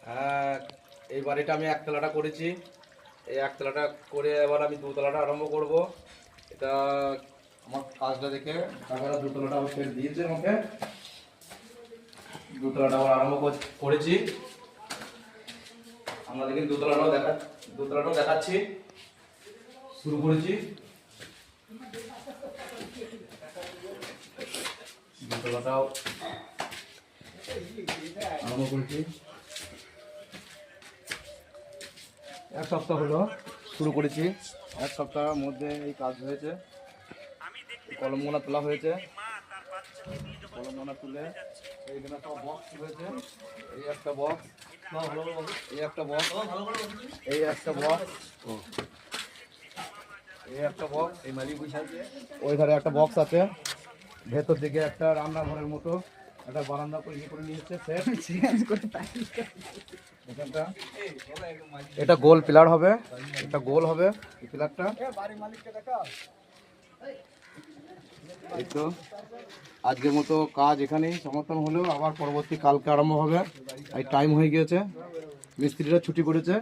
হ্যাঁ, এই বাড়িটা আমি একতলাটা করেছি। এই একতলাটা করে এবার আমি দুতলাটা আরম্ভ করব। এটা আমার কাজটা দেখে তারপরে দুতলাটা আবার ছেড়ে দিয়েছে আমাকে। দুতলাটা আবার আরম্ভ করেছি। আমরা দেখি দুতলাটাও দেখাচ্ছি, শুরু করেছি। দুতলাটাও আরম্ভ করেছি। এক সপ্তাহ হলো শুরু করেছি। এক সপ্তাহের মধ্যে এই কাজ হয়েছে। কলমগোনা তোলা হয়েছে। কলমগোনা তুলে এইখানে সব বক্স হয়েছে। এই একটা বক্স, এই একটা বক্স, এই একটা বক্স, এই একটা বক্স, ওই ধারে একটা বক্স আছে। ভেতর দিকে একটা রান্নাঘরের মতো একটা বারান্দা তৈরি করে নিয়েছে। এটা গোল পিলার হবে, এটা গোল হবে এই পিলারটা। এই তো আজকের মতো কাজ এখানেই সমর্থন হলো। আবার পরবর্তী কালকে আরম্ভ হবে। এই টাইম হয়ে গিয়েছে, মিস্ত্রিরা ছুটি করেছে।